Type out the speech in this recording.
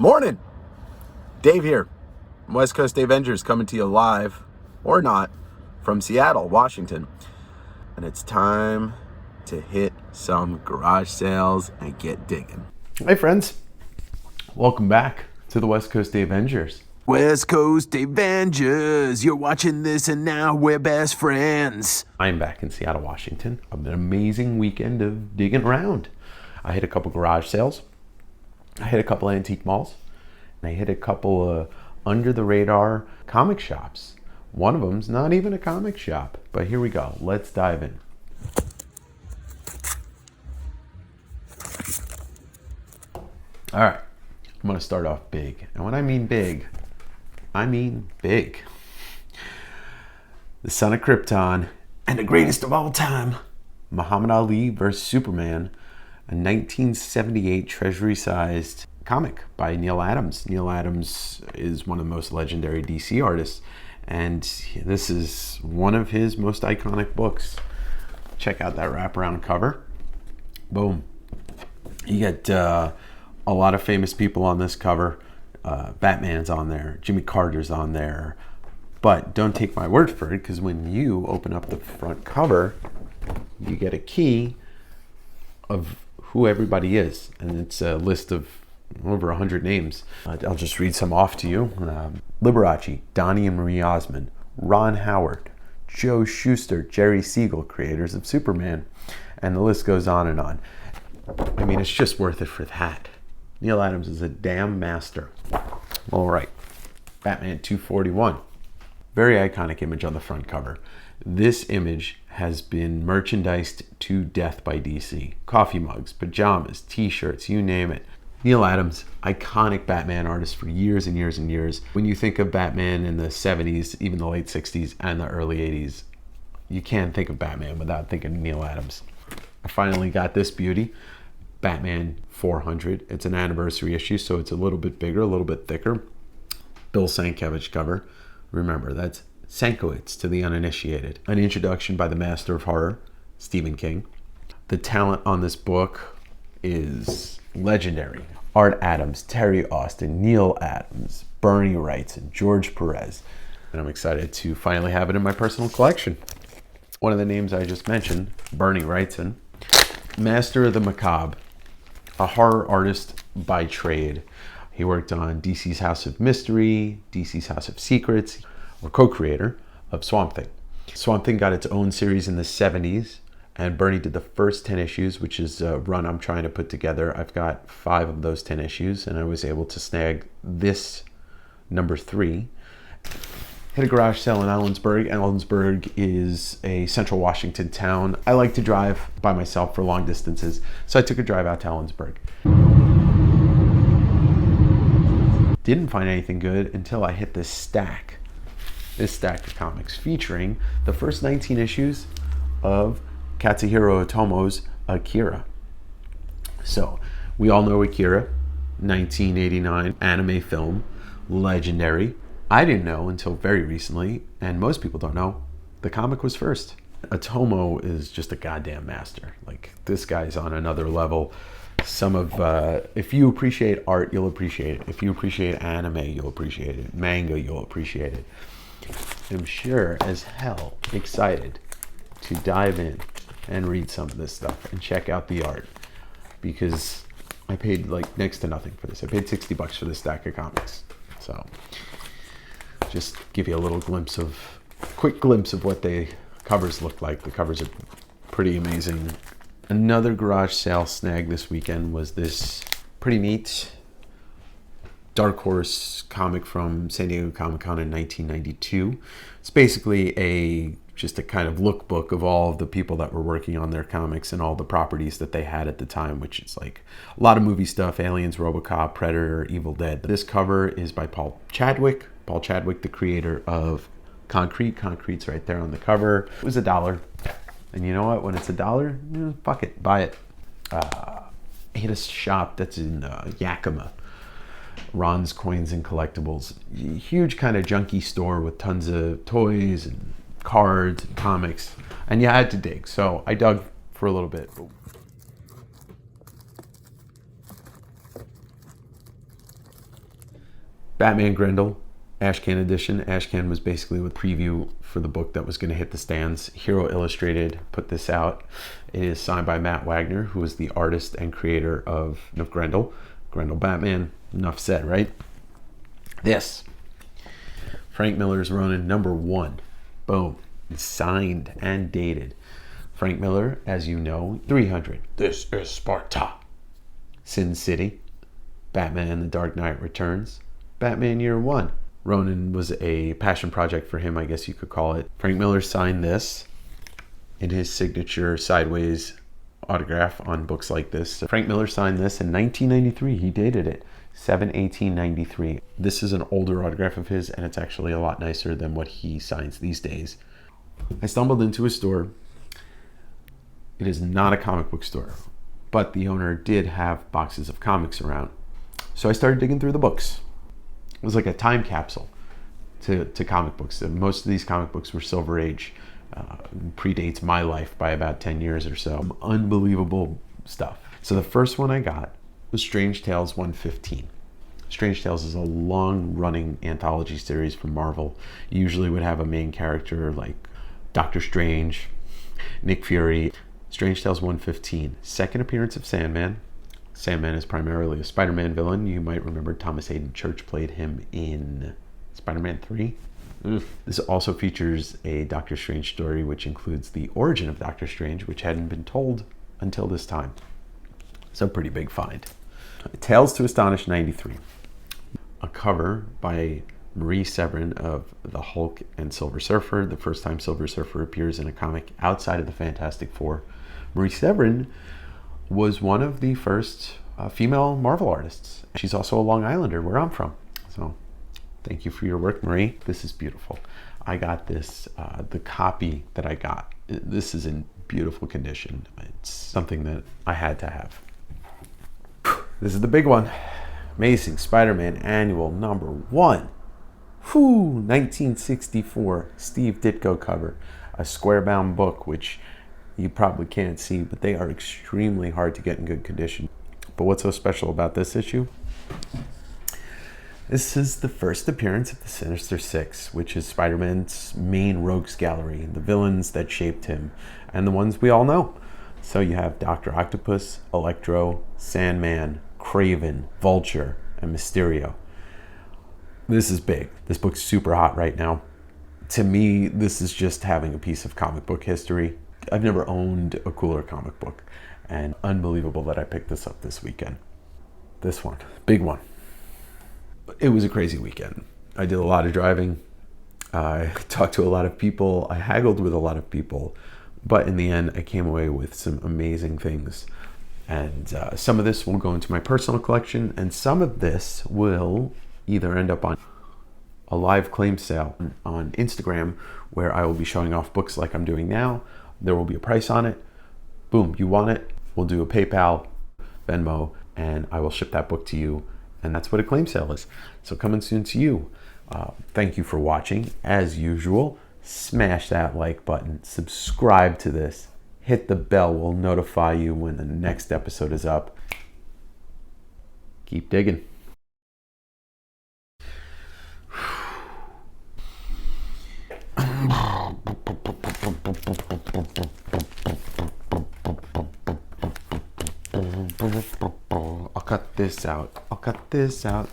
Morning! Dave here. West Coast Avengers coming to you live, or not, from Seattle, Washington. And it's time to hit some garage sales and get digging. Hey friends, welcome back to the West Coast Avengers. West Coast Avengers, you're watching this and now we're best friends. I'm back in Seattle, Washington. An amazing weekend of digging around. I hit a couple garage sales. I hit a couple antique malls. And I hit a couple of under-the-radar comic shops. One of them's not even a comic shop. But here we go. Let's dive in. All right. I'm going to start off big. And when I mean big, I mean big. The Son of Krypton and the greatest of all time, Muhammad Ali vs. Superman, a 1978 treasury-sized comic by Neal Adams. Neal Adams is one of the most legendary DC artists, and this is one of his most iconic books. Check out that wraparound cover. Boom. You get a lot of famous people on this cover. Batman's on there, Jimmy Carter's on there, but don't take my word for it, because when you open up the front cover, you get a key of who everybody is, and it's a list of over 100 names. I'll just read some off to you. Liberace, Donnie and Marie Osmond, Ron Howard, Joe Shuster, Jerry Siegel, creators of Superman, and the list goes on and on. I mean, it's just worth it for that. Neal Adams is a damn master. All right, Batman 241. Very iconic image on the front cover. This image has been merchandised to death by DC. Coffee mugs, pajamas, t-shirts, you name it. Neal Adams, iconic Batman artist for years and years and years. When you think of Batman in the 70s, even the late 60s and the early 80s, you can't think of Batman without thinking of Neal Adams. I finally got this beauty. Batman 400. It's an anniversary issue, so it's a little bit bigger, a little bit thicker. Bill Sienkiewicz cover. Remember, that's Sienkiewicz to the uninitiated. An introduction by the master of horror, Stephen King. The talent on this book is legendary. Art Adams, Terry Austin, Neal Adams, Bernie Wrightson, George Perez. And I'm excited to finally have it in my personal collection. One of the names I just mentioned, Bernie Wrightson, master of the macabre, a horror artist by trade. He worked on DC's House of Mystery, DC's House of Secrets, or co-creator of Swamp Thing. Swamp Thing got its own series in the 70s, and Bernie did the first 10 issues, which is a run I'm trying to put together. I've got 5 of those 10 issues, and I was able to snag this number 3. Hit a garage sale in Ellensburg. Ellensburg is a central Washington town. I like to drive by myself for long distances, so I took a drive out to Ellensburg. Didn't find anything good until I hit this stack of comics featuring the first 19 issues of Katsuhiro Otomo's Akira. So, we all know Akira, 1989 anime film, legendary. I didn't know until very recently, and most people don't know, the comic was first. Otomo is just a goddamn master. Like, this guy's on another level. If you appreciate art, you'll appreciate it. If you appreciate anime, you'll appreciate it. Manga, you'll appreciate it. I'm sure as hell excited to dive in and read some of this stuff and check out the art, because I paid like next to nothing for this. I paid $60 for this stack of comics. So just give you a little quick glimpse of what the covers look like. The covers are pretty amazing. Another garage sale snag this weekend was this pretty neat Dark Horse comic from San Diego Comic-Con in 1992. It's basically just a kind of lookbook of all of the people that were working on their comics and all the properties that they had at the time, which is like a lot of movie stuff: Aliens, RoboCop, Predator, Evil Dead. This cover is by Paul Chadwick. Paul Chadwick, the creator of Concrete. Concrete's right there on the cover. It was $1. And you know what? When it's $1, fuck it, buy it. I hit a shop that's in Yakima. Ron's Coins and Collectibles. Huge kind of junky store with tons of toys and cards and comics. And you had to dig. So I dug for a little bit. Batman Grendel, Ashcan edition. Ashcan was basically a preview for the book that was going to hit the stands. Hero Illustrated put this out. It is signed by Matt Wagner, who is the artist and creator of Grendel. Grendel Batman. Enough said, right? This. Frank Miller's Ronin #1. Boom. Signed and dated. Frank Miller, as you know, 300. This is Sparta. Sin City. Batman The Dark Knight Returns. Batman Year One. Ronin was a passion project for him, I guess you could call it. Frank Miller signed this in his signature sideways autograph on books like this. Frank Miller signed this in 1993. He dated it. 7/18/93. This is an older autograph of his, and it's actually a lot nicer than what he signs these days. I stumbled into a store. It is not a comic book store, but the owner did have boxes of comics around. So I started digging through the books. It was like a time capsule to comic books. Most of these comic books were Silver Age. Predates my life by about 10 years or so. Unbelievable stuff. So the first one I got was Strange Tales 115. Strange Tales is a long-running anthology series from Marvel. Usually would have a main character like Doctor Strange, Nick Fury. Strange Tales 115, second appearance of Sandman. Sandman is primarily a Spider-Man villain. You might remember Thomas Hayden Church played him in Spider-Man 3. This also features a Doctor Strange story, which includes the origin of Doctor Strange, which hadn't been told until this time. So pretty big find. Tales to Astonish 93. A cover by Marie Severin of The Hulk and Silver Surfer, the first time Silver Surfer appears in a comic outside of the Fantastic Four. Marie Severin was one of the first female Marvel artists. She's also a Long Islander, where I'm from. So thank you for your work, Marie. This is beautiful. I got this, the copy that I got. This is in beautiful condition. It's something that I had to have. This is the big one. Amazing Spider-Man Annual #1. 1964 Steve Ditko cover. A square-bound book, which you probably can't see, but they are extremely hard to get in good condition. But what's so special about this issue? This is the first appearance of the Sinister Six, which is Spider-Man's main rogues gallery, the villains that shaped him, and the ones we all know. So you have Dr. Octopus, Electro, Sandman, Kraven, Vulture, and Mysterio. This is big. This book's super hot right now. To me, this is just having a piece of comic book history. I've never owned a cooler comic book, and unbelievable that I picked this up this weekend. This one, big one. It was a crazy weekend. I did a lot of driving. I talked to a lot of people. I haggled with a lot of people. But in the end, I came away with some amazing things. And some of this will go into my personal collection, and some of this will either end up on a live claim sale on Instagram, where I will be showing off books like I'm doing now. There will be a price on it. Boom, you want it? We'll do a PayPal, Venmo, and I will ship that book to you. And that's what a claim sale is. So coming soon to you. Thank you for watching. As usual, smash that like button, subscribe to this, hit the bell. We'll notify you when the next episode is up. Keep digging. I'll cut this out.